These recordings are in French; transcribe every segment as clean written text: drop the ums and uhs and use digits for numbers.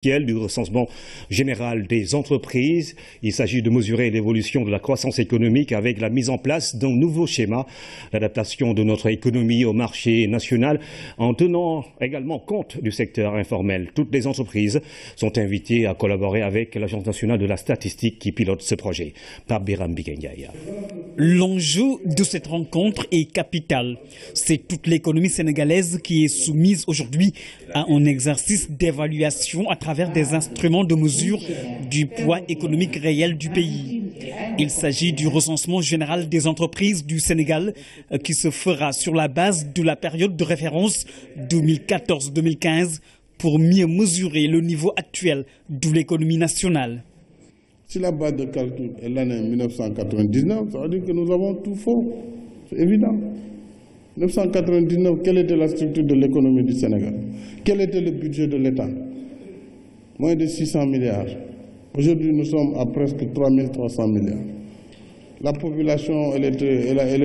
Du recensement général des entreprises. Il s'agit de mesurer l'évolution de la croissance économique avec la mise en place d'un nouveau schéma, l'adaptation de notre économie au marché national en tenant également compte du secteur informel. Toutes les entreprises sont invitées à collaborer avec l'Agence nationale de la statistique qui pilote ce projet. Par Biram Bikengaya. L'enjeu de cette rencontre est capital. C'est toute l'économie sénégalaise qui est soumise aujourd'hui à un exercice d'évaluation à travers des instruments de mesure du poids économique réel du pays. Il s'agit du recensement général des entreprises du Sénégal qui se fera sur la base de la période de référence 2014-2015 pour mieux mesurer le niveau actuel de l'économie nationale. Si la base de calcul est l'année 1999, ça veut dire que nous avons tout faux. C'est évident. 1999, quelle était la structure de l'économie du Sénégal? Quel était le budget de l'État? Moins de 600 milliards. Aujourd'hui, nous sommes à presque 3300 milliards. La population, elle est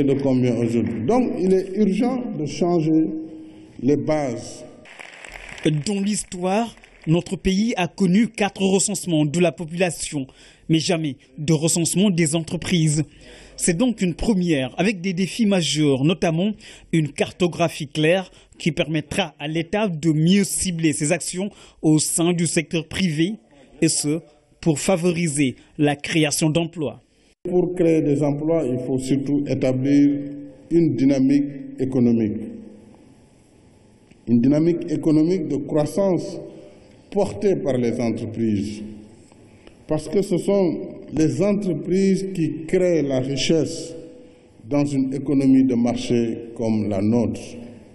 de combien aujourd'hui? Donc, il est urgent de changer les bases. Dans l'histoire, notre pays a connu 4 recensements de la population, mais jamais de recensement des entreprises. C'est donc une première avec des défis majeurs, notamment une cartographie claire qui permettra à l'État de mieux cibler ses actions au sein du secteur privé, et ce, pour favoriser la création d'emplois. Pour créer des emplois, il faut surtout établir une dynamique économique. Une dynamique économique de croissance portée par les entreprises. Parce que ce sont les entreprises qui créent la richesse dans une économie de marché comme la nôtre.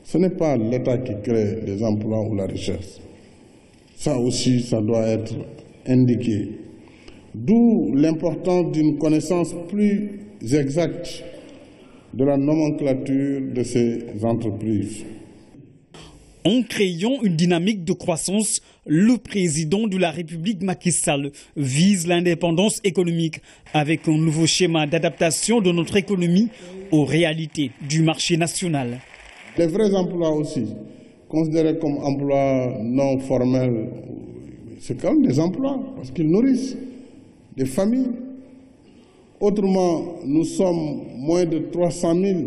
Ce n'est pas l'État qui crée les emplois ou la richesse. Ça aussi, ça doit être indiqué. D'où l'importance d'une connaissance plus exacte de la nomenclature de ces entreprises. En créant une dynamique de croissance, le président de la République Macky Sall vise l'indépendance économique avec un nouveau schéma d'adaptation de notre économie aux réalités du marché national. Les vrais emplois aussi, considérés comme emplois non formels, c'est quand même des emplois parce qu'ils nourrissent des familles. Autrement, nous sommes moins de 300 000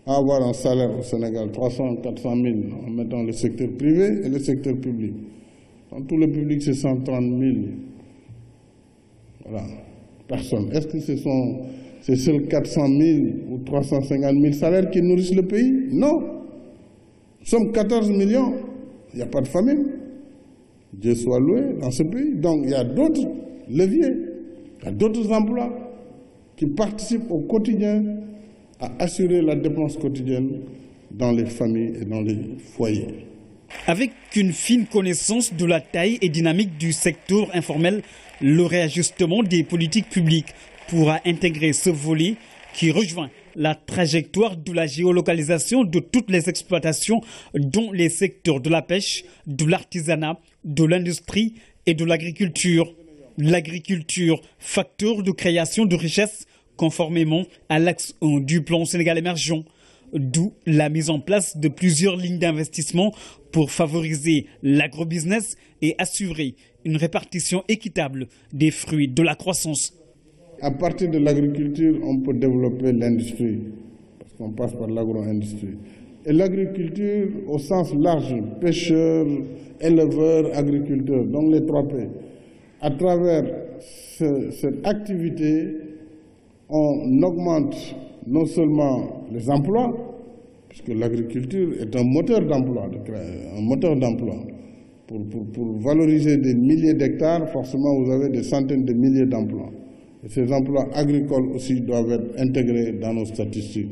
à avoir un salaire au Sénégal, 300 400 000 en mettant le secteur privé et le secteur public. Dans tout le public, c'est 130 000 personnes. Est-ce que c'est seuls 400 000 ou 350 000 salaires qui nourrissent le pays? Non. Nous sommes 14 millions. Il n'y a pas de famine. Dieu soit loué dans ce pays. Donc il y a d'autres leviers, il y a d'autres emplois qui participent au quotidien à assurer la dépense quotidienne dans les familles et dans les foyers. Avec une fine connaissance de la taille et dynamique du secteur informel, le réajustement des politiques publiques pourra intégrer ce volet qui rejoint la trajectoire de la géolocalisation de toutes les exploitations dont les secteurs de la pêche, de l'artisanat, de l'industrie et de l'agriculture. L'agriculture, facteur de création de richesses, conformément à l'axe 1 du plan Sénégal émergent, d'où la mise en place de plusieurs lignes d'investissement pour favoriser l'agrobusiness et assurer une répartition équitable des fruits de la croissance. À partir de l'agriculture, on peut développer l'industrie, parce qu'on passe par l'agro-industrie. Et l'agriculture au sens large, pêcheurs, éleveurs, agriculteurs, donc les 3 P. À travers cette activité, on augmente non seulement les emplois, puisque l'agriculture est un moteur d'emploi, Pour valoriser des milliers d'hectares, forcément vous avez des centaines de milliers d'emplois. Et ces emplois agricoles aussi doivent être intégrés dans nos statistiques.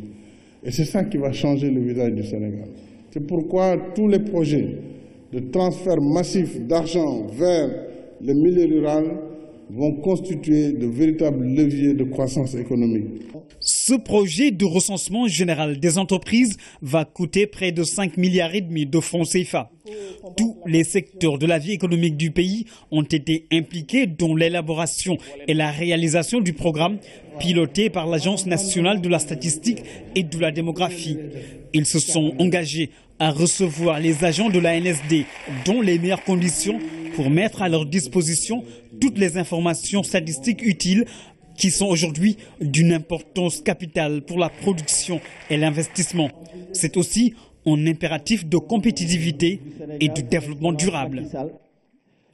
Et c'est ça qui va changer le visage du Sénégal. C'est pourquoi tous les projets de transfert massif d'argent vers le milieu rural vont constituer de véritables leviers de croissance économique. Ce projet de recensement général des entreprises va coûter près de 5,5 milliards de francs CFA. Tous les secteurs de la vie économique du pays ont été impliqués dans l'élaboration et la réalisation du programme piloté par l'Agence nationale de la statistique et de la démographie. Ils se sont engagés à recevoir les agents de la NSD dans les meilleures conditions pour mettre à leur disposition toutes les informations statistiques utiles qui sont aujourd'hui d'une importance capitale pour la production et l'investissement. C'est aussi un impératif de compétitivité et de développement durable.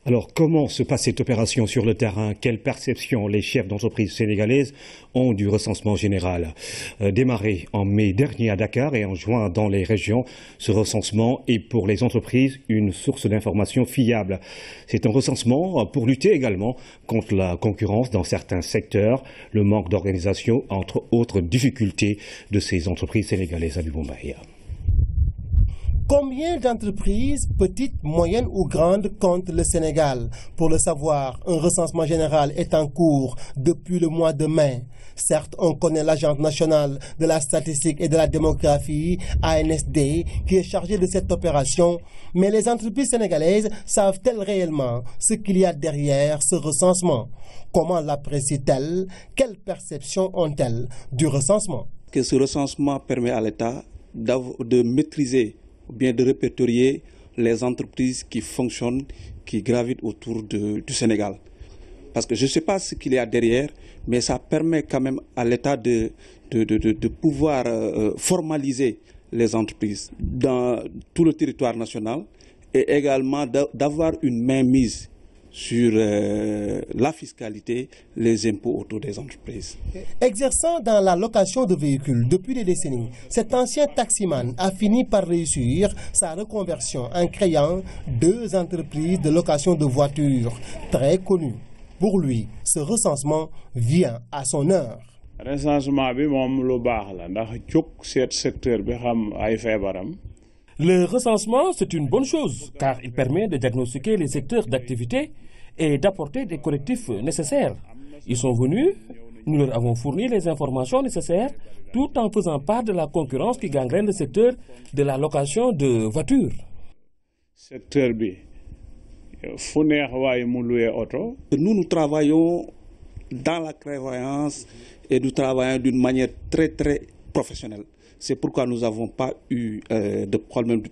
Alors, comment se passe cette opération sur le terrain? Quelle perception les chefs d'entreprise sénégalaises ont du recensement général? Démarré en mai dernier à Dakar et en juin dans les régions, ce recensement est pour les entreprises une source d'information fiable. C'est un recensement pour lutter également contre la concurrence dans certains secteurs, le manque d'organisation, entre autres difficultés de ces entreprises sénégalaises à Boumbaï. Combien d'entreprises, petites, moyennes ou grandes, compte le Sénégal? Pour le savoir, un recensement général est en cours depuis le mois de mai. Certes, on connaît l'Agence nationale de la statistique et de la démographie, ANSD, qui est chargée de cette opération, mais les entreprises sénégalaises savent-elles réellement ce qu'il y a derrière ce recensement? Comment l'apprécient-elles? Quelle perception ont-elles du recensement? Que ce recensement permet à l'État de maîtriser ou bien de répertorier les entreprises qui fonctionnent, qui gravitent autour du Sénégal. Parce que je ne sais pas ce qu'il y a derrière, mais ça permet quand même à l'État de pouvoir formaliser les entreprises dans tout le territoire national et également d'avoir une mainmise sur la fiscalité, les impôts autour des entreprises. Exerçant dans la location de véhicules depuis des décennies, cet ancien taximan a fini par réussir sa reconversion en créant 2 entreprises de location de voitures très connues. Pour lui, ce recensement vient à son heure. Le recensement, c'est une bonne chose, car il permet de diagnostiquer les secteurs d'activité et d'apporter des correctifs nécessaires. Ils sont venus, nous leur avons fourni les informations nécessaires, tout en faisant part de la concurrence qui gangrène le secteur de la location de voitures. Nous travaillons dans la clairvoyance et nous travaillons d'une manière très professionnelle. C'est pourquoi nous n'avons pas eu de problème,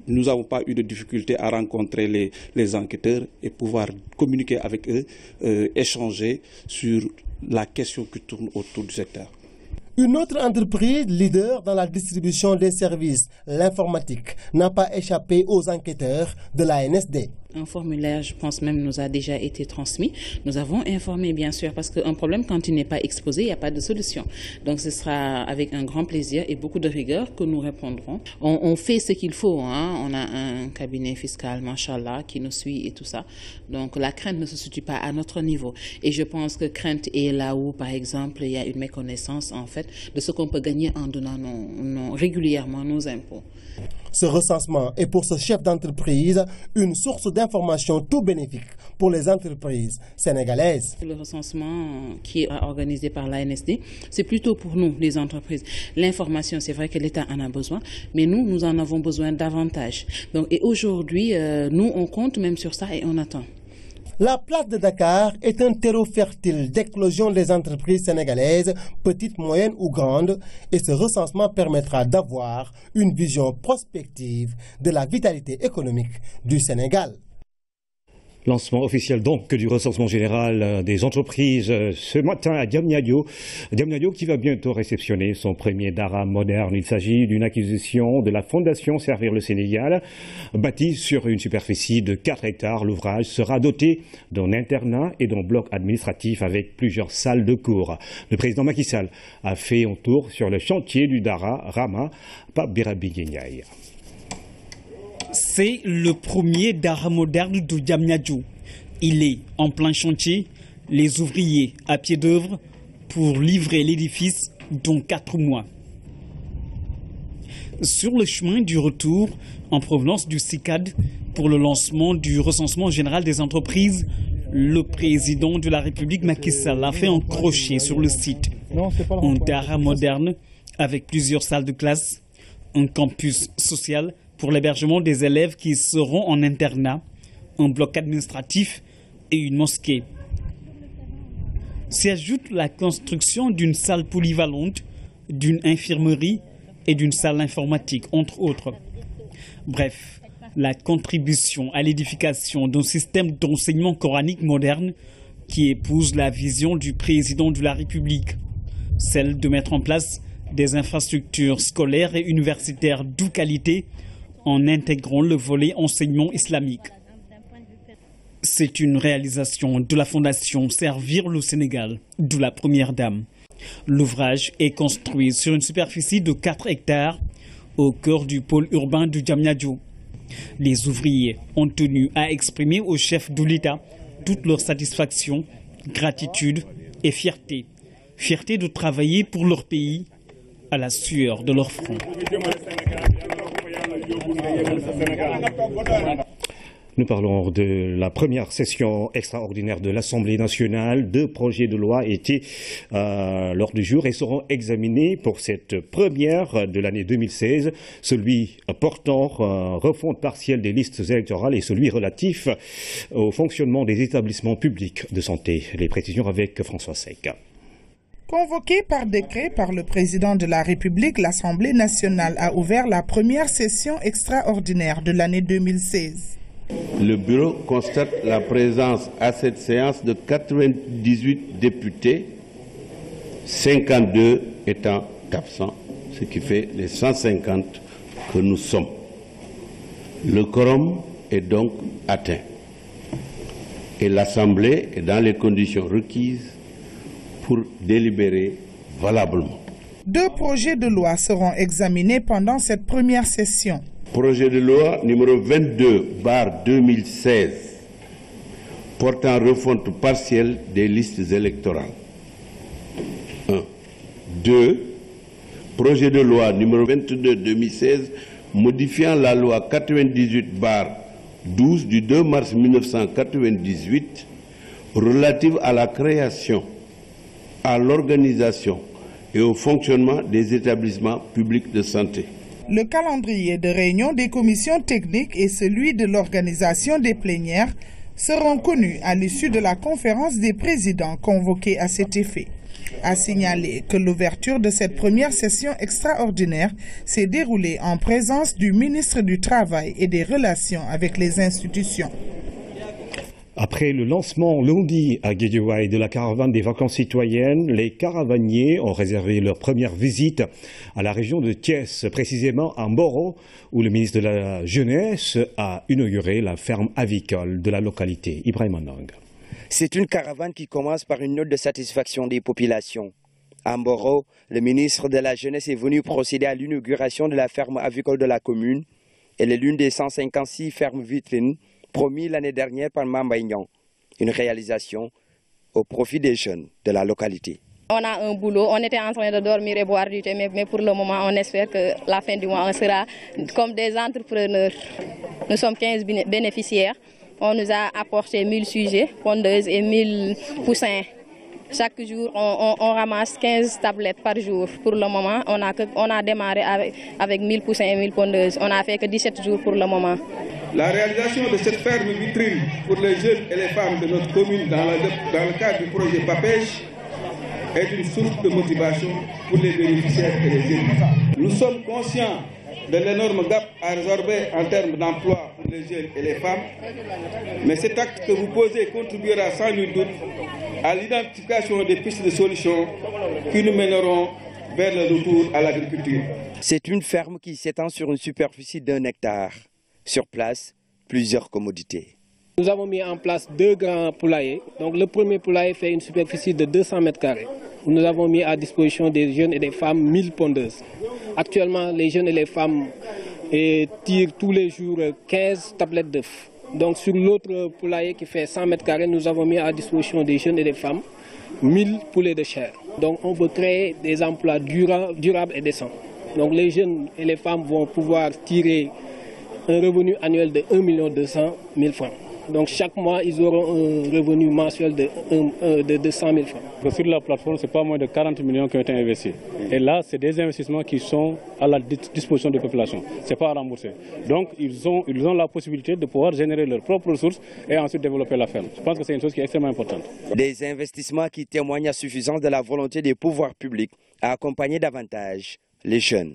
nous n'avons pas eu de difficulté à rencontrer les enquêteurs et pouvoir communiquer avec eux, échanger sur la question qui tourne autour du secteur. Une autre entreprise leader dans la distribution des services, l'informatique, n'a pas échappé aux enquêteurs de la NSD. Un formulaire, je pense même, nous a déjà été transmis. Nous avons informé, bien sûr, parce qu'un problème, quand il n'est pas exposé, il n'y a pas de solution. Donc, ce sera avec un grand plaisir et beaucoup de rigueur que nous répondrons. On fait ce qu'il faut. Hein. On a un cabinet fiscal, machallah, qui nous suit et tout ça. Donc, la crainte ne se situe pas à notre niveau. Et je pense que crainte est là où, par exemple, il y a une méconnaissance, en fait, de ce qu'on peut gagner en donnant régulièrement nos impôts. Ce recensement est pour ce chef d'entreprise une source d'information tout bénéfique pour les entreprises sénégalaises. Le recensement qui est organisé par l'ANSD, c'est plutôt pour nous, les entreprises. L'information, c'est vrai que l'État en a besoin, mais nous en avons besoin davantage. Donc, et aujourd'hui, nous, on compte même sur ça et on attend. La place de Dakar est un terreau fertile d'éclosion des entreprises sénégalaises, petites, moyennes ou grandes, et ce recensement permettra d'avoir une vision prospective de la vitalité économique du Sénégal. Lancement officiel donc du recensement général des entreprises ce matin à Diamniadio. Diamniadio qui va bientôt réceptionner son premier Dara moderne. Il s'agit d'une acquisition de la Fondation Servir le Sénégal. Bâti sur une superficie de 4 hectares, l'ouvrage sera doté d'un internat et d'un bloc administratif avec plusieurs salles de cours. Le président Macky Sall a fait un tour sur le chantier du Dara Rama, Pape Birabi Guéniaï. C'est le premier Dara moderne de Diamniadio. Il est en plein chantier, les ouvriers à pied d'œuvre pour livrer l'édifice dans 4 mois. Sur le chemin du retour en provenance du CICAD pour le lancement du recensement général des entreprises, le président de la République Macky Sall a fait un crochet sur le site. Un Dara moderne avec plusieurs salles de classe, un campus social pour l'hébergement des élèves qui seront en internat, un bloc administratif et une mosquée. S'y ajoute la construction d'une salle polyvalente, d'une infirmerie et d'une salle informatique, entre autres. Bref, la contribution à l'édification d'un système d'enseignement coranique moderne qui épouse la vision du président de la République, celle de mettre en place des infrastructures scolaires et universitaires de qualité en intégrant le volet enseignement islamique. C'est une réalisation de la Fondation Servir le Sénégal, de la Première Dame. L'ouvrage est construit sur une superficie de 4 hectares au cœur du pôle urbain de Diamniadio. Les ouvriers ont tenu à exprimer au chef de l'État toute leur satisfaction, gratitude et fierté. Fierté de travailler pour leur pays à la sueur de leur front. Nous parlons de la première session extraordinaire de l'Assemblée nationale. 2 projets de loi étaient à l'ordre du jour et seront examinés pour cette première de l'année 2016. Celui portant refonte partielle des listes électorales et celui relatif au fonctionnement des établissements publics de santé. Les précisions avec François Sec. Convoquée par décret par le président de la République, l'Assemblée nationale a ouvert la première session extraordinaire de l'année 2016. Le bureau constate la présence à cette séance de 98 députés, 52 étant absents, ce qui fait les 150 que nous sommes. Le quorum est donc atteint et l'Assemblée est dans les conditions requises pour délibérer valablement. 2 projets de loi seront examinés pendant cette première session. Projet de loi numéro 22/2016 portant refonte partielle des listes électorales. 1. 2. Projet de loi numéro 22/2016 modifiant la loi 98/12 du 2 mars 1998 relative à la création, à l'organisation et au fonctionnement des établissements publics de santé. Le calendrier de réunion des commissions techniques et celui de l'organisation des plénières seront connus à l'issue de la conférence des présidents convoquée à cet effet. A signaler que l'ouverture de cette première session extraordinaire s'est déroulée en présence du ministre du Travail et des Relations avec les institutions. Après le lancement lundi à Guédiawaye de la caravane des vacances citoyennes, les caravaniers ont réservé leur première visite à la région de Thiès, précisément à Mboro, où le ministre de la Jeunesse a inauguré la ferme avicole de la localité. Ibrahim Anang. C'est une caravane qui commence par une note de satisfaction des populations. À Mboro, le ministre de la Jeunesse est venu procéder à l'inauguration de la ferme avicole de la commune. Elle est l'une des 156 fermes vitrines promis l'année dernière par Mambaignan, une réalisation au profit des jeunes de la localité. On a un boulot, on était en train de dormir et boire du thé, mais pour le moment, on espère que la fin du mois, on sera comme des entrepreneurs. Nous sommes 15 bénéficiaires, on nous a apporté 1000 sujets, pondeuses et 1000 poussins. Chaque jour, on ramasse 15 tablettes par jour. Pour le moment, on a démarré avec 1000 poussins et 1000 pondeuses. On n'a fait que 17 jours pour le moment. La réalisation de cette ferme vitrine pour les jeunes et les femmes de notre commune dans le cadre du projet PAPEJ est une source de motivation pour les bénéficiaires et les élus. Nous sommes conscients de l'énorme gap à résorber en termes d'emploi pour les jeunes et les femmes, mais cet acte que vous posez contribuera sans nul doute à l'identification des pistes de solutions qui nous mèneront vers le retour à l'agriculture. C'est une ferme qui s'étend sur une superficie d'1 hectare. Sur place, plusieurs commodités. Nous avons mis en place 2 grands poulaillers. Donc le premier poulailler fait une superficie de 200 mètres carrés. Nous avons mis à disposition des jeunes et des femmes 1000 pondeuses. Actuellement, les jeunes et les femmes tirent tous les jours 15 tablettes d'œufs. Donc sur l'autre poulailler qui fait 100 mètres carrés, nous avons mis à disposition des jeunes et des femmes 1000 poulets de chair. Donc on veut créer des emplois durables et décents. Donc les jeunes et les femmes vont pouvoir tirer un revenu annuel de 1 200 000 francs. Donc chaque mois, ils auront un revenu mensuel de 100 000 francs. Sur la plateforme, ce n'est pas moins de 40 millions qui ont été investis. Et là, c'est des investissements qui sont à la disposition des populations. Ce n'est pas à rembourser. Donc, ils ont la possibilité de pouvoir générer leurs propres ressources et ensuite développer la ferme. Je pense que c'est une chose qui est extrêmement importante. Des investissements qui témoignent à suffisance de la volonté des pouvoirs publics à accompagner davantage les jeunes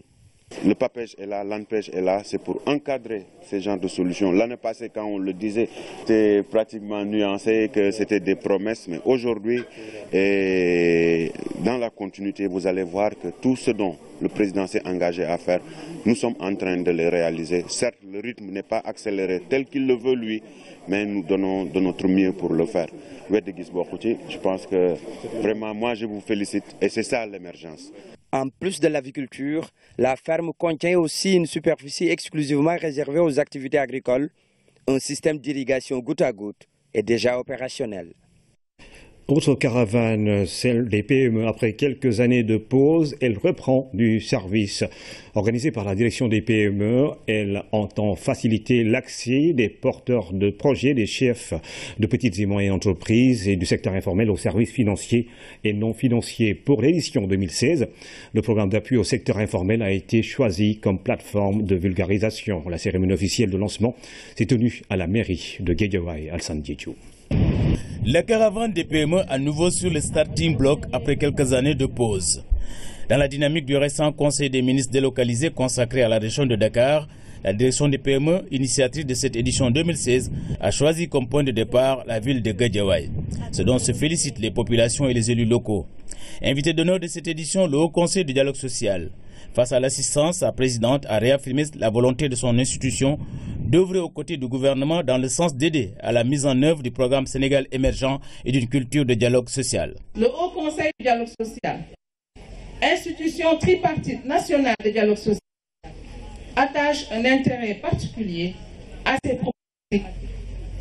Le PAPEJ est là, l'ANPEJ est là, c'est pour encadrer ces genres de solutions. L'année passée, quand on le disait, c'était pratiquement nuancé, que c'était des promesses, mais aujourd'hui, dans la continuité, vous allez voir que tout ce dont le président s'est engagé à faire, nous sommes en train de les réaliser. Certes, le rythme n'est pas accéléré tel qu'il le veut lui, mais nous donnons de notre mieux pour le faire. Je pense que vraiment, moi je vous félicite et c'est ça l'émergence. En plus de l'aviculture, la ferme contient aussi une superficie exclusivement réservée aux activités agricoles. Un système d'irrigation goutte à goutte est déjà opérationnel. Autre caravane, celle des PME. Après quelques années de pause, elle reprend du service. Organisée par la direction des PME, elle entend faciliter l'accès des porteurs de projets, des chefs de petites et moyennes entreprises et du secteur informel aux services financiers et non financiers. Pour l'édition 2016, le programme d'appui au secteur informel a été choisi comme plateforme de vulgarisation. La cérémonie officielle de lancement s'est tenue à la mairie de Guédiawaye, Alassane Diédhiou. La caravane des PME à nouveau sur le starting block après quelques années de pause. Dans la dynamique du récent Conseil des ministres délocalisé consacré à la région de Dakar, la direction des PME, initiatrice de cette édition 2016, a choisi comme point de départ la ville de Guédiawaye, ce dont se félicitent les populations et les élus locaux. Invité d'honneur de cette édition, le Haut Conseil du dialogue social. Face à l'assistance, sa présidente a réaffirmé la volonté de son institution d'œuvrer aux côtés du gouvernement dans le sens d'aider à la mise en œuvre du programme Sénégal émergent et d'une culture de dialogue social. Le Haut Conseil du dialogue social, institution tripartite nationale de dialogue social, attache un intérêt particulier à ces problématiques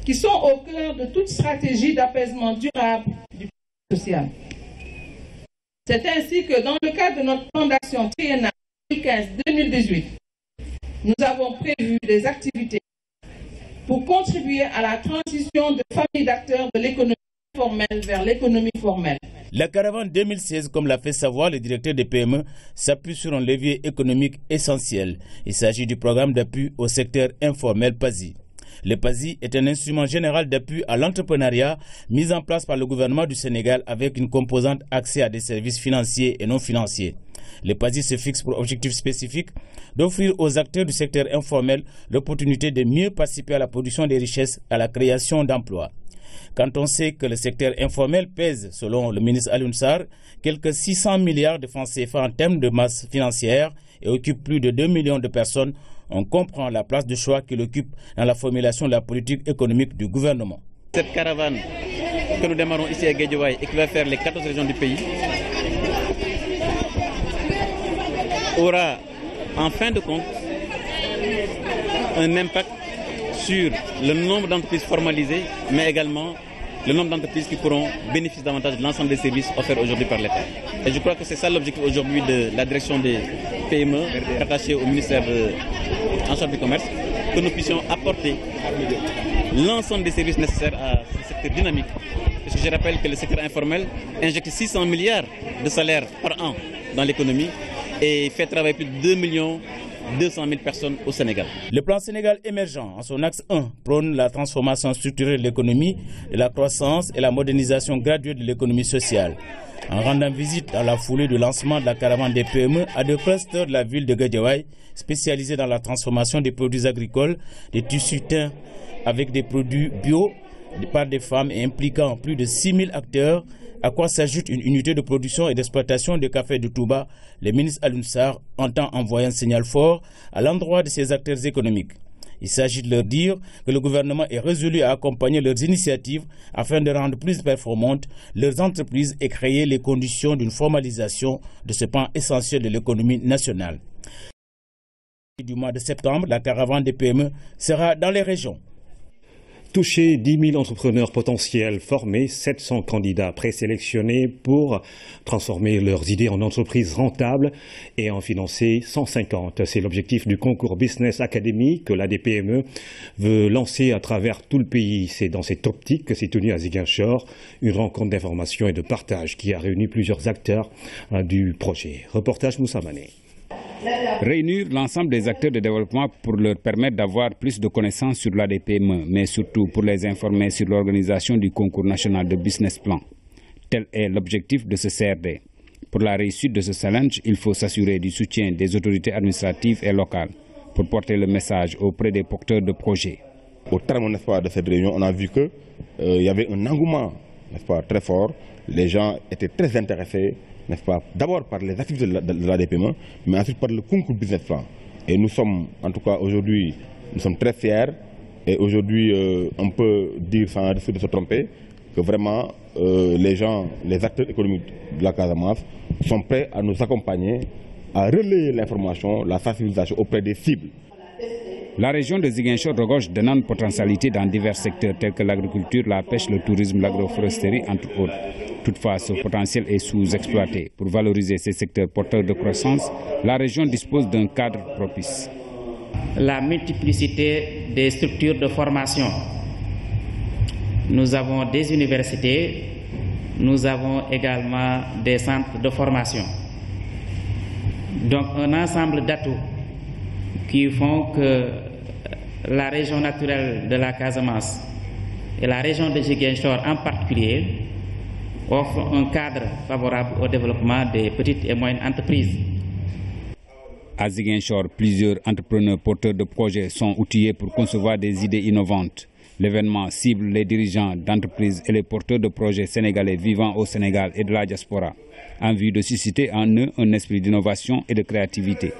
qui sont au cœur de toute stratégie d'apaisement durable du social. C'est ainsi que dans le cadre de notre fondation triennale 2015-2018, nous avons prévu des activités pour contribuer à la transition de familles d'acteurs de l'économie formelle vers l'économie formelle. La caravane 2016, comme l'a fait savoir le directeur des PME, s'appuie sur un levier économique essentiel. Il s'agit du programme d'appui au secteur informel PASI. Le PASI est un instrument général d'appui à l'entrepreneuriat mis en place par le gouvernement du Sénégal avec une composante accès à des services financiers et non financiers. Le PASI se fixe pour objectif spécifique d'offrir aux acteurs du secteur informel l'opportunité de mieux participer à la production des richesses, à la création d'emplois. Quand on sait que le secteur informel pèse, selon le ministre Alioune Sarr, quelques 600 milliards de francs CFA en termes de masse financière et occupe plus de 2 millions de personnes, on comprend la place de choix qu'il occupe dans la formulation de la politique économique du gouvernement. Cette caravane que nous démarrons ici à Guédiawaye et qui va faire les 14 régions du pays aura en fin de compte un impact sur le nombre d'entreprises formalisées, mais également le nombre d'entreprises qui pourront bénéficier davantage de l'ensemble des services offerts aujourd'hui par l'État. Et je crois que c'est ça l'objectif aujourd'hui de la direction des PME, rattachée au ministère en charge du commerce, que nous puissions apporter l'ensemble des services nécessaires à ce secteur dynamique. Parce que je rappelle que le secteur informel injecte 600 milliards de salaires par an dans l'économie et fait travailler plus de 2 200 000 personnes au Sénégal. Le plan Sénégal émergent, en son axe 1, prône la transformation structurelle de l'économie, de la croissance et la modernisation graduelle de l'économie sociale. En rendant visite dans la foulée du lancement de la caravane des PME à deux clusters de la ville de Guédiawaye, spécialisés dans la transformation des produits agricoles, des tissus teints avec des produits bio par des femmes et impliquant plus de 6 000 acteurs, à quoi s'ajoute une unité de production et d'exploitation de café de Touba, le ministre Alioune Sarr entend envoyer un signal fort à l'endroit de ces acteurs économiques. Il s'agit de leur dire que le gouvernement est résolu à accompagner leurs initiatives afin de rendre plus performantes leurs entreprises et créer les conditions d'une formalisation de ce pan essentiel de l'économie nationale. Du mois de septembre, la caravane des PME sera dans les régions. Toucher 10 000 entrepreneurs potentiels, former 700 candidats présélectionnés pour transformer leurs idées en entreprises rentables et en financer 150. C'est l'objectif du concours Business Academy que l'ADPME veut lancer à travers tout le pays. C'est dans cette optique que s'est tenue à Ziguinchor une rencontre d'information et de partage qui a réuni plusieurs acteurs du projet. Reportage Moussa Mané. Réunir l'ensemble des acteurs de développement pour leur permettre d'avoir plus de connaissances sur l'ADPME, mais surtout pour les informer sur l'organisation du concours national de business plan. Tel est l'objectif de ce CRD. Pour la réussite de ce challenge, il faut s'assurer du soutien des autorités administratives et locales pour porter le message auprès des porteurs de projets. Au terme de cette réunion, on a vu qu'il y avait un engouement très fort. Les gens étaient très intéressés, d'abord par les activités de l'ADPME, mais ensuite par le concours business plan. Et nous sommes, en tout cas aujourd'hui, nous sommes très fiers. Et aujourd'hui, on peut dire sans risque de se tromper que vraiment les gens, les acteurs économiques de la Casamance sont prêts à nous accompagner, à relayer l'information, la sensibilisation auprès des cibles. La région de Ziguinchor regorge d'énormes potentialités dans divers secteurs tels que l'agriculture, la pêche, le tourisme, l'agroforesterie, entre autres. Toutefois, ce potentiel est sous-exploité. Pour valoriser ces secteurs porteurs de croissance, la région dispose d'un cadre propice. La multiplicité des structures de formation. Nous avons des universités, nous avons également des centres de formation. Donc un ensemble d'atouts qui font que la région naturelle de la Casamance et la région de Ziguinchor en particulier offrent un cadre favorable au développement des petites et moyennes entreprises. À Ziguinchor, plusieurs entrepreneurs porteurs de projets sont outillés pour concevoir des idées innovantes. L'événement cible les dirigeants d'entreprises et les porteurs de projets sénégalais vivant au Sénégal et de la diaspora, en vue de susciter en eux un esprit d'innovation et de créativité.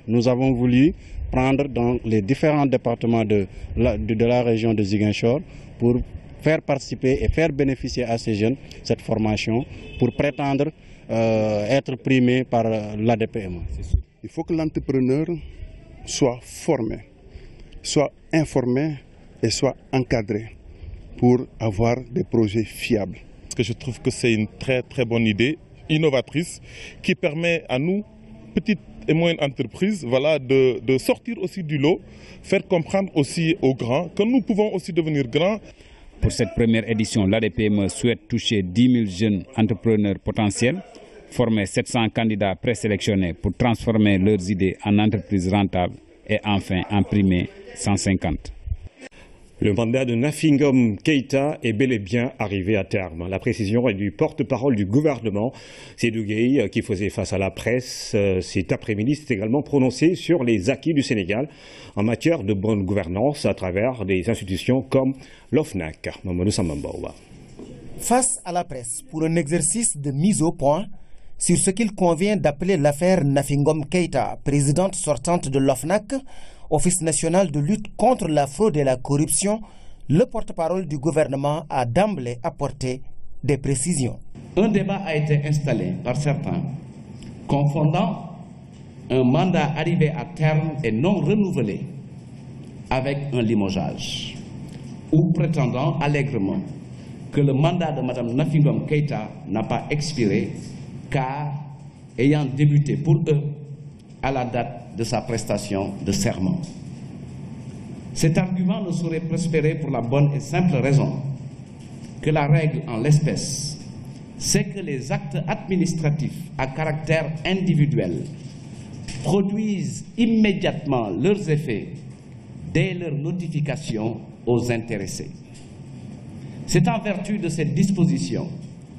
Nous avons voulu prendre dans les différents départements de la région de Ziguinchor pour faire participer et faire bénéficier à ces jeunes cette formation pour prétendre être primé par l'ADPME. Il faut que l'entrepreneur soit formé, soit informé et soit encadré pour avoir des projets fiables. Parce que je trouve que c'est une très bonne idée, innovatrice, qui permet à nous, petites et moyennes entreprises, de sortir aussi du lot, faire comprendre aussi aux grands que nous pouvons aussi devenir grands. Pour cette première édition, l'ADPME souhaite toucher 10 000 jeunes entrepreneurs potentiels, former 700 candidats présélectionnés pour transformer leurs idées en entreprises rentables et enfin imprimer 150. Le mandat de Nafingom Keïta est bel et bien arrivé à terme. La précision est du porte-parole du gouvernement, Seydou Gueye, qui faisait face à la presse cet après-midi, s'est également prononcé sur les acquis du Sénégal en matière de bonne gouvernance à travers des institutions comme l'OFNAC. Mamadou Sambambaouba. Face à la presse, pour un exercice de mise au point sur ce qu'il convient d'appeler l'affaire Nafingom Keïta, présidente sortante de l'OFNAC, Office national de lutte contre la fraude et la corruption, le porte-parole du gouvernement a d'emblée apporté des précisions. Un débat a été installé par certains, confondant un mandat arrivé à terme et non renouvelé avec un limogeage, ou prétendant allègrement que le mandat de Mme Nafingom Keïta n'a pas expiré, car ayant débuté pour eux à la date de sa prestation de serment. Cet argument ne saurait prospérer pour la bonne et simple raison que la règle en l'espèce, c'est que les actes administratifs à caractère individuel produisent immédiatement leurs effets dès leur notification aux intéressés. C'est en vertu de cette disposition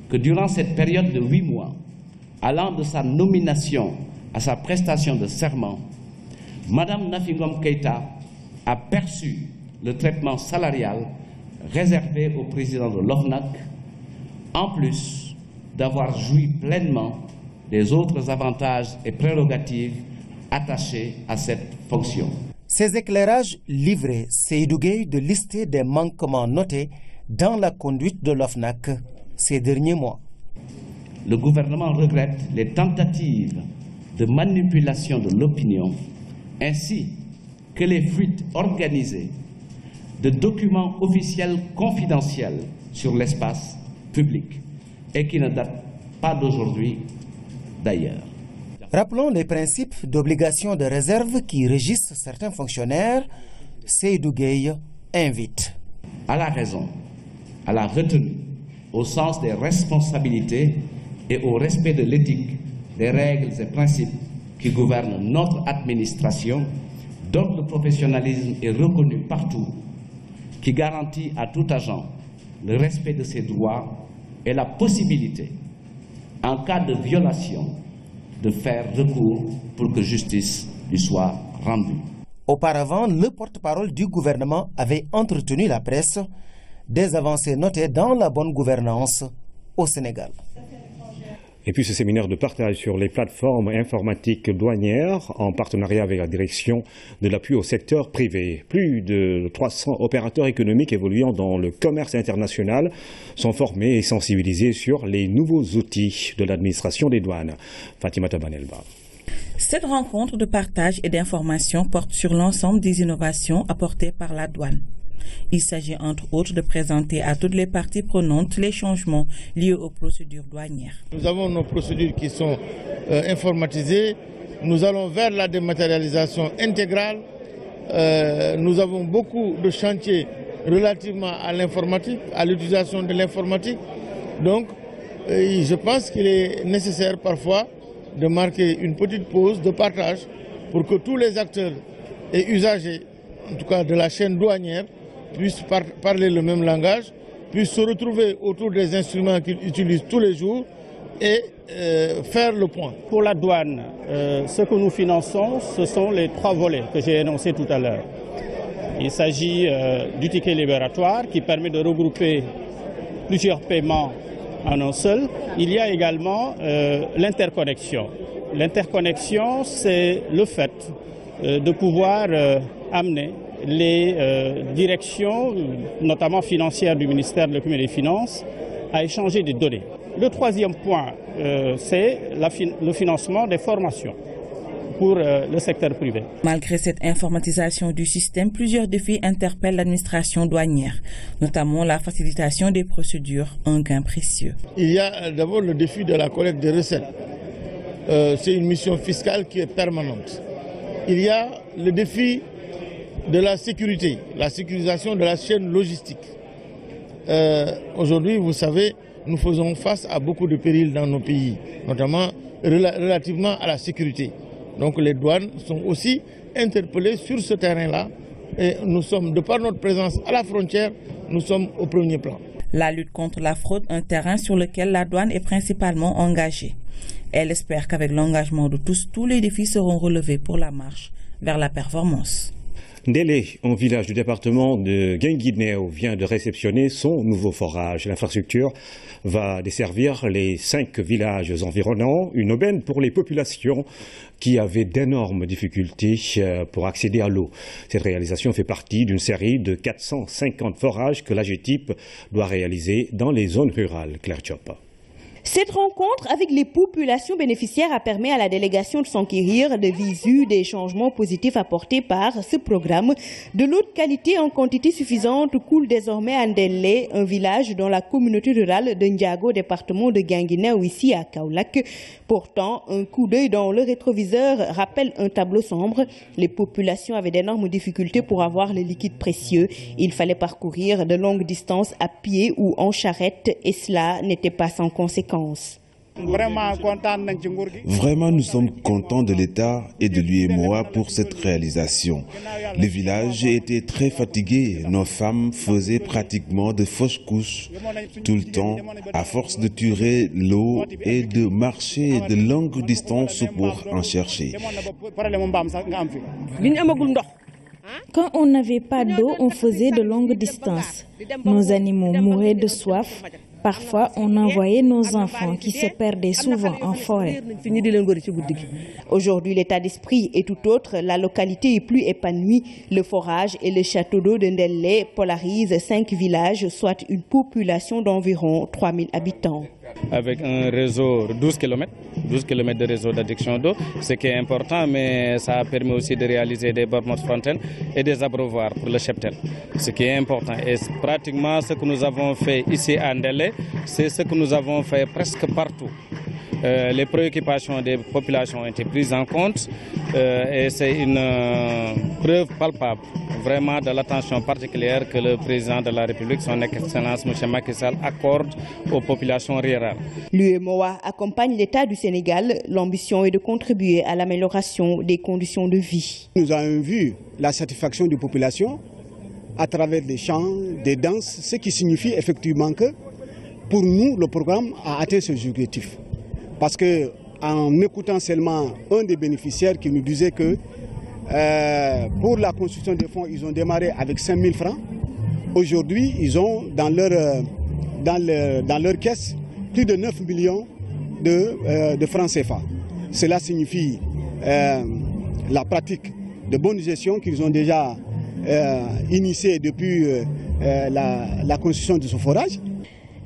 que durant cette période de 8 mois, allant de sa nomination à sa prestation de serment, Mme Nafingom Keïta a perçu le traitement salarial réservé au président de l'OFNAC, en plus d'avoir joui pleinement des autres avantages et prérogatives attachés à cette fonction. Ces éclairages livrés, Seydou Gueye de lister des manquements notés dans la conduite de l'OFNAC ces derniers mois. Le gouvernement regrette les tentatives de manipulation de l'opinion, ainsi que les fuites organisées de documents officiels confidentiels sur l'espace public et qui ne datent pas d'aujourd'hui d'ailleurs. Rappelons les principes d'obligation de réserve qui régissent certains fonctionnaires. Seydou Gueye invite à la raison, à la retenue, au sens des responsabilités et au respect de l'éthique, des règles et principes qui gouvernent notre administration, dont le professionnalisme est reconnu partout, qui garantit à tout agent le respect de ses droits et la possibilité en cas de violation, de faire recours pour que justice lui soit rendue. Auparavant, le porte-parole du gouvernement avait entretenu la presse des avancées notées dans la bonne gouvernance au Sénégal. Et puis ce séminaire de partage sur les plateformes informatiques douanières en partenariat avec la direction de l'appui au secteur privé. Plus de 300 opérateurs économiques évoluant dans le commerce international sont formés et sensibilisés sur les nouveaux outils de l'administration des douanes. Fatimata Banelba. Cette rencontre de partage et d'information porte sur l'ensemble des innovations apportées par la douane. Il s'agit entre autres de présenter à toutes les parties prenantes les changements liés aux procédures douanières. Nous avons nos procédures qui sont informatisées. Nous allons vers la dématérialisation intégrale. Nous avons beaucoup de chantiers relativement à l'informatique, à l'utilisation de l'informatique. Donc, je pense qu'il est nécessaire parfois de marquer une petite pause de partage pour que tous les acteurs et usagers, en tout cas de la chaîne douanière, puissent parler le même langage, puissent se retrouver autour des instruments qu'ils utilisent tous les jours et faire le point. Pour la douane, ce que nous finançons, ce sont les 3 volets que j'ai énoncés tout à l'heure. Il s'agit du ticket libératoire qui permet de regrouper plusieurs paiements en un seul. Il y a également l'interconnexion. L'interconnexion, c'est le fait de pouvoir amener les directions, notamment financières du ministère de l'économie et des finances, à échanger des données. Le 3e point, c'est le financement des formations pour le secteur privé. Malgré cette informatisation du système, plusieurs défis interpellent l'administration douanière, notamment la facilitation des procédures, un gain précieux. Il y a d'abord le défi de la collecte des recettes. C'est une mission fiscale qui est permanente. Il y a le défi de la sécurité, la sécurisation de la chaîne logistique. Aujourd'hui, vous savez, nous faisons face à beaucoup de périls dans nos pays, notamment relativement à la sécurité. Donc les douanes sont aussi interpellées sur ce terrain-là et nous sommes, de par notre présence à la frontière, nous sommes au premier plan. La lutte contre la fraude, un terrain sur lequel la douane est principalement engagée. Elle espère qu'avec l'engagement de tous les défis seront relevés pour la marche vers la performance. Ndélé, un village du département de Guinguinéo, vient de réceptionner son nouveau forage. L'infrastructure va desservir les 5 villages environnants, une aubaine pour les populations qui avaient d'énormes difficultés pour accéder à l'eau. Cette réalisation fait partie d'une série de 450 forages que l'AGETIP doit réaliser dans les zones rurales. Claire Chop. Cette rencontre avec les populations bénéficiaires a permis à la délégation de s'enquérir de visu des changements positifs apportés par ce programme. De l'eau de qualité en quantité suffisante coule désormais à Ndélé, un village dans la communauté rurale de Ndiago, département de Guinguinéo, ici à Kaolack. Pourtant, un coup d'œil dans le rétroviseur rappelle un tableau sombre. Les populations avaient d'énormes difficultés pour avoir les liquides précieux. Il fallait parcourir de longues distances à pied ou en charrette et cela n'était pas sans conséquences. Vraiment, nous sommes contents de l'État et de l'UEMOA pour cette réalisation. Les villages étaient très fatigués. Nos femmes faisaient pratiquement de fausses couches tout le temps, à force de tuer l'eau et de marcher de longues distances pour en chercher. Quand on n'avait pas d'eau, on faisait de longues distances. Nos animaux mouraient de soif. Parfois, on envoyait nos enfants qui se perdaient souvent en forêt. Aujourd'hui, l'état d'esprit est tout autre. La localité est plus épanouie. Le forage et le château d'eau de Ndélé polarisent 5 villages, soit une population d'environ 3000 habitants. Avec un réseau de 12 km de réseau d'adduction d'eau, ce qui est important, mais ça a permis aussi de réaliser des bornes fontaines et des abreuvoirs pour le cheptel, ce qui est important. Et pratiquement ce que nous avons fait ici à Ndélé, c'est ce que nous avons fait presque partout. Les préoccupations des populations ont été prises en compte et c'est une preuve palpable vraiment de l'attention particulière que le président de la République, son Excellence M. Macky Sall, accorde aux populations rurales. L'UEMOA accompagne l'État du Sénégal. L'ambition est de contribuer à l'amélioration des conditions de vie. Nous avons vu la satisfaction des populations à travers des chants, des danses, ce qui signifie effectivement que pour nous, le programme a atteint ses objectifs. Parce que en écoutant seulement un des bénéficiaires qui nous disait que pour la construction des fonds, ils ont démarré avec 5 000 francs. Aujourd'hui, ils ont dans leur caisse plus de 9 millions de francs CFA. Cela signifie la pratique de bonne gestion qu'ils ont déjà initiée depuis la construction de ce forage.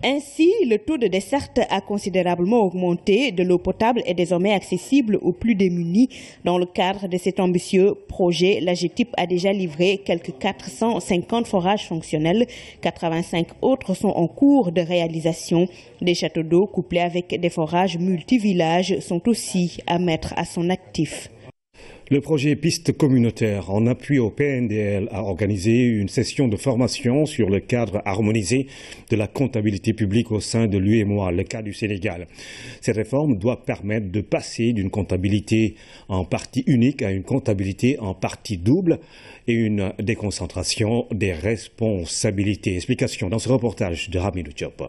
Ainsi, le taux de desserte a considérablement augmenté. De l'eau potable est désormais accessible aux plus démunis. Dans le cadre de cet ambitieux projet, l'AGETIP a déjà livré quelques 450 forages fonctionnels. 85 autres sont en cours de réalisation. Des châteaux d'eau couplés avec des forages multivillages sont aussi à mettre à son actif. Le projet Piste communautaire, en appui au PNDL, a organisé une session de formation sur le cadre harmonisé de la comptabilité publique au sein de l'UEMOA, le cas du Sénégal. Cette réforme doit permettre de passer d'une comptabilité en partie unique à une comptabilité en partie double et une déconcentration des responsabilités. Explication dans ce reportage de Hamidou Diop.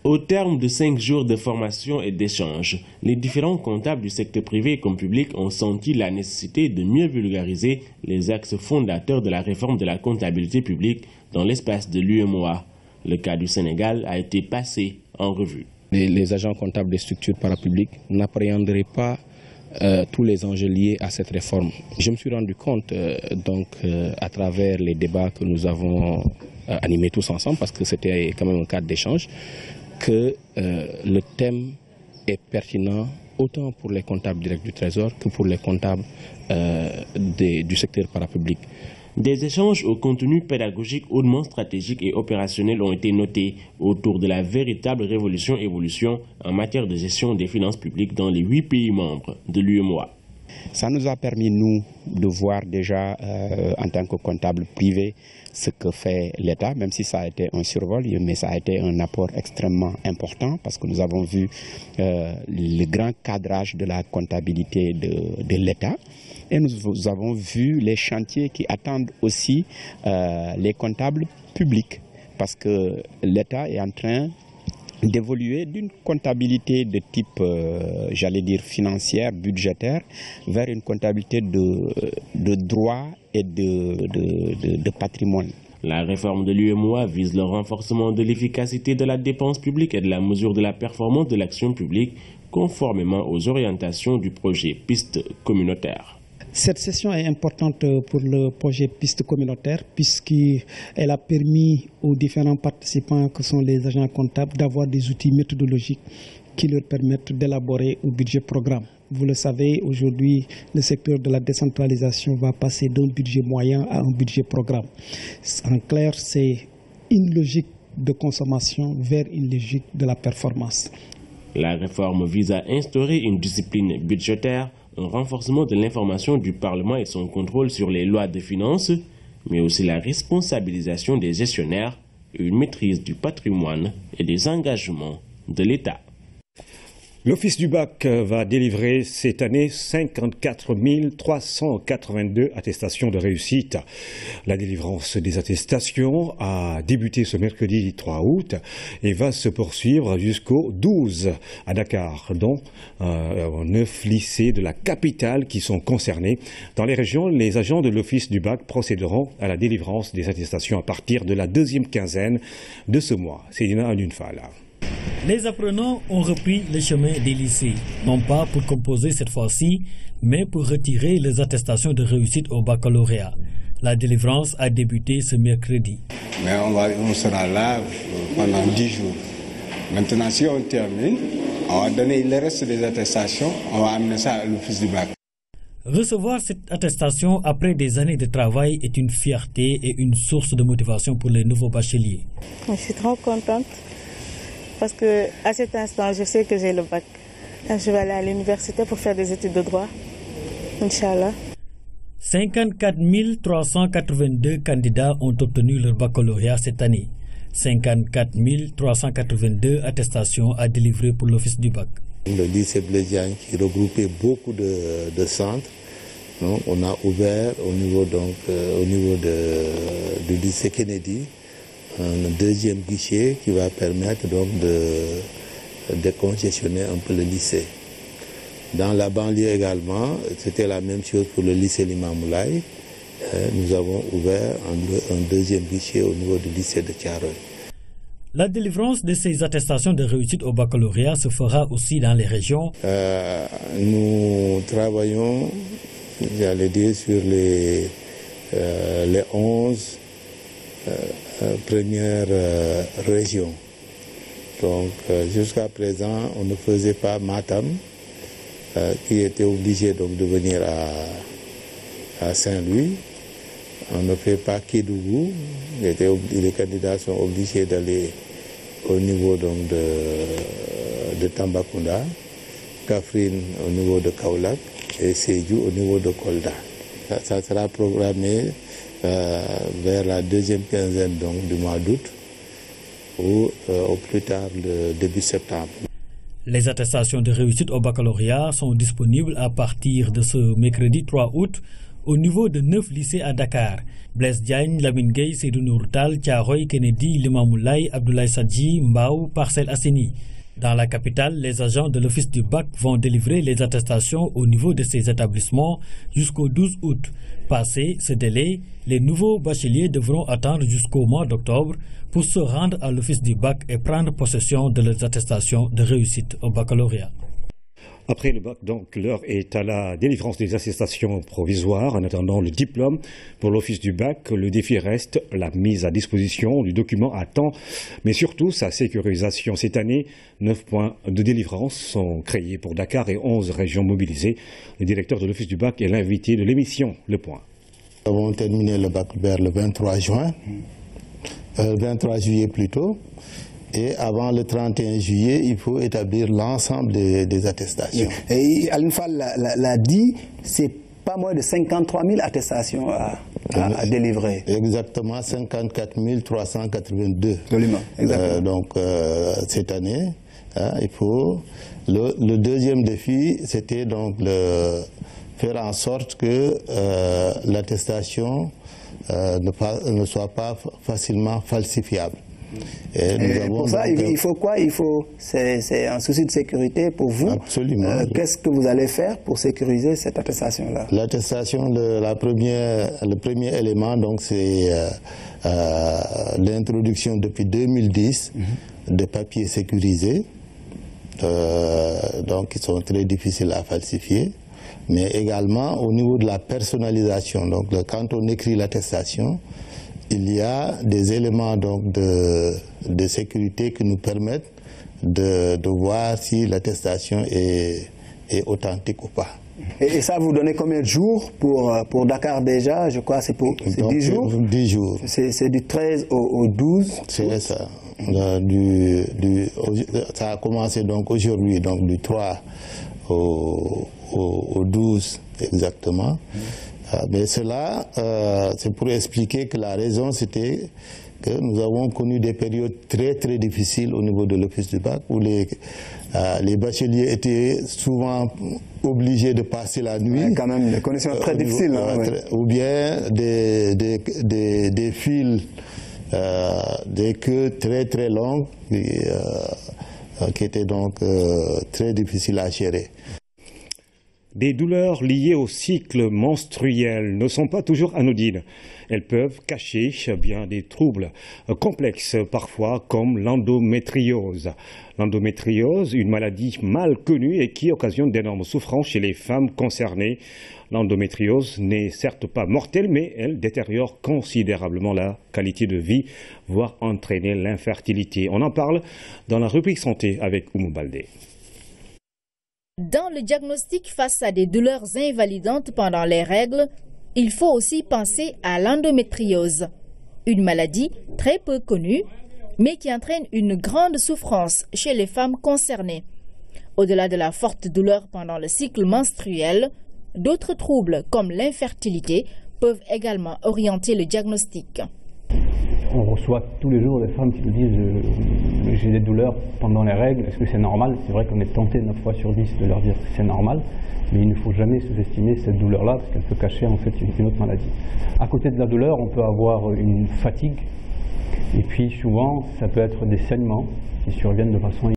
Au terme de 5 jours de formation et d'échange, les différents comptables du secteur privé comme public ont senti la nécessité de mieux vulgariser les axes fondateurs de la réforme de la comptabilité publique dans l'espace de l'UEMOA. Le cas du Sénégal a été passé en revue. Les agents comptables des structures parapubliques n'appréhenderaient pas tous les enjeux liés à cette réforme. Je me suis rendu compte à travers les débats que nous avons animés tous ensemble, parce que c'était quand même un cadre d'échange, que le thème est pertinent autant pour les comptables directs du Trésor que pour les comptables du secteur parapublic. Des échanges au contenu pédagogique hautement stratégique et opérationnel ont été notés autour de la véritable révolution-évolution en matière de gestion des finances publiques dans les 8 pays membres de l'UEMOA. Ça nous a permis, nous, de voir déjà en tant que comptable privé ce que fait l'État, même si ça a été un survol, mais ça a été un apport extrêmement important parce que nous avons vu le grand cadrage de la comptabilité de l'État et nous avons vu les chantiers qui attendent aussi les comptables publics parce que l'État est en train d'évoluer d'une comptabilité de type, j'allais dire, financière, budgétaire, vers une comptabilité de droit et de patrimoine. La réforme de l'UEMOA vise le renforcement de l'efficacité de la dépense publique et de la mesure de la performance de l'action publique, conformément aux orientations du projet Piste communautaire. Cette session est importante pour le projet Piste communautaire puisqu'elle a permis aux différents participants que sont les agents comptables d'avoir des outils méthodologiques qui leur permettent d'élaborer un budget programme. Vous le savez, aujourd'hui, le secteur de la décentralisation va passer d'un budget moyen à un budget programme. En clair, c'est une logique de consommation vers une logique de la performance. La réforme vise à instaurer une discipline budgétaire, un renforcement de l'information du Parlement et son contrôle sur les lois de finances, mais aussi la responsabilisation des gestionnaires et une maîtrise du patrimoine et des engagements de l'État. L'Office du bac va délivrer cette année 54 382 attestations de réussite. La délivrance des attestations a débuté ce mercredi 3 août et va se poursuivre jusqu'au 12 à Dakar, dont 9 lycées de la capitale qui sont concernés. Dans les régions, les agents de l'Office du bac procéderont à la délivrance des attestations à partir de la deuxième quinzaine de ce mois. C'est Dina Adunfala. Les apprenants ont repris le chemin des lycées, non pas pour composer cette fois-ci, mais pour retirer les attestations de réussite au baccalauréat. La délivrance a débuté ce mercredi. Mais on sera là pendant 10 jours. Maintenant, si on termine, on va donner le reste des attestations, on va amener ça à l'Office du bac. Recevoir cette attestation après des années de travail est une fierté et une source de motivation pour les nouveaux bacheliers. Je suis trop contente. Parce qu'à cet instant, je sais que j'ai le bac. Je vais aller à l'université pour faire des études de droit. Inch'Allah. 54 382 candidats ont obtenu leur baccalauréat cette année. 54 382 attestations à délivrer pour l'Office du bac. Le lycée Blaise Diagne qui regroupait beaucoup de centres. Donc, on a ouvert au niveau du lycée Kennedy un deuxième guichet qui va permettre donc décongestionner un peu le lycée. Dans la banlieue également, c'était la même chose pour le lycée Limamoulaye. Nous avons ouvert un deuxième guichet au niveau du lycée de Thiaroye. La délivrance de ces attestations de réussite au baccalauréat se fera aussi dans les régions. Nous travaillons, j'allais dire, sur les 11 premières régions. Donc jusqu'à présent, on ne faisait pas Matam, qui était obligé donc de venir à Saint-Louis. On ne fait pas Kédougou. Les candidats sont obligés d'aller au niveau donc de Tambacounda, Kaffrine au niveau de Kaolack et Sédhiou au niveau de Kolda. Ça sera programmé vers la deuxième quinzaine donc, du mois d'août ou au plus tard le début septembre. Les attestations de réussite au baccalauréat sont disponibles à partir de ce mercredi 3 août au niveau de 9 lycées à Dakar. Blaise Diagne, Lamine Gueye, Seydou Nourou Tall, Thiaroye, Kennedy, Limamoulaye, Abdoulaye Sadji, Mbao, Parcelles Assainies. Dans la capitale, les agents de l'office du bac vont délivrer les attestations au niveau de ces établissements jusqu'au 12 août. Passé ce délai, les nouveaux bacheliers devront attendre jusqu'au mois d'octobre pour se rendre à l'office du bac et prendre possession de leurs attestations de réussite au baccalauréat. Après le bac, donc, l'heure est à la délivrance des attestations provisoires. En attendant le diplôme pour l'office du bac, le défi reste la mise à disposition du document à temps, mais surtout sa sécurisation. Cette année, 9 points de délivrance sont créés pour Dakar et 11 régions mobilisées. Le directeur de l'office du bac est l'invité de l'émission Le Point. Nous avons terminé le bac vers le 23 juillet plutôt. Et avant le 31 juillet, il faut établir l'ensemble des attestations. Et Aline Fall l'a dit, c'est pas moins de 53 000 attestations à délivrer. Exactement, 54 382. Donc cette année, il faut... Le deuxième défi, c'était donc faire en sorte que l'attestation ne soit pas facilement falsifiable. Et pour ça, il faut quoi? C'est un souci de sécurité pour vous. Absolument. Qu'est-ce que vous allez faire pour sécuriser cette attestation-là? L'attestation, le premier élément, donc, c'est l'introduction depuis 2010 de papiers sécurisés, donc qui sont très difficiles à falsifier, mais également au niveau de la personnalisation. Donc, quand on écrit l'attestation, il y a des éléments donc de sécurité qui nous permettent de voir si l'attestation est authentique ou pas. Et ça, vous donnez combien de jours pour Dakar déjà? Je crois que c'est 10 jours. 10 jours. C'est du 13 au 12. C'est ça. Ça a commencé donc aujourd'hui, donc du 3 au 12 exactement. Mais cela, c'est pour expliquer que la raison, c'était que nous avons connu des périodes très très difficiles au niveau de l'office du bac, où les bacheliers étaient souvent obligés de passer la nuit. Ouais, quand même, des conditions très difficiles. Ou bien des files, des queues très très longues, qui étaient donc très difficiles à gérer. Des douleurs liées au cycle menstruel ne sont pas toujours anodines. Elles peuvent cacher bien des troubles complexes parfois comme l'endométriose. L'endométriose, une maladie mal connue et qui occasionne d'énormes souffrances chez les femmes concernées. L'endométriose n'est certes pas mortelle, mais elle détériore considérablement la qualité de vie, voire entraîner l'infertilité. On en parle dans la rubrique santé avec Oumou Baldé. Dans le diagnostic face à des douleurs invalidantes pendant les règles, il faut aussi penser à l'endométriose, une maladie très peu connue, mais qui entraîne une grande souffrance chez les femmes concernées. Au-delà de la forte douleur pendant le cycle menstruel, d'autres troubles comme l'infertilité peuvent également orienter le diagnostic. On reçoit tous les jours des femmes qui nous disent j'ai des douleurs pendant les règles, est-ce que c'est normal? C'est vrai qu'on est tenté 9 fois sur 10 de leur dire que c'est normal, mais il ne faut jamais sous-estimer cette douleur-là parce qu'elle peut cacher en fait une autre maladie. À côté de la douleur, on peut avoir une fatigue et puis souvent ça peut être des saignements qui surviennent de façon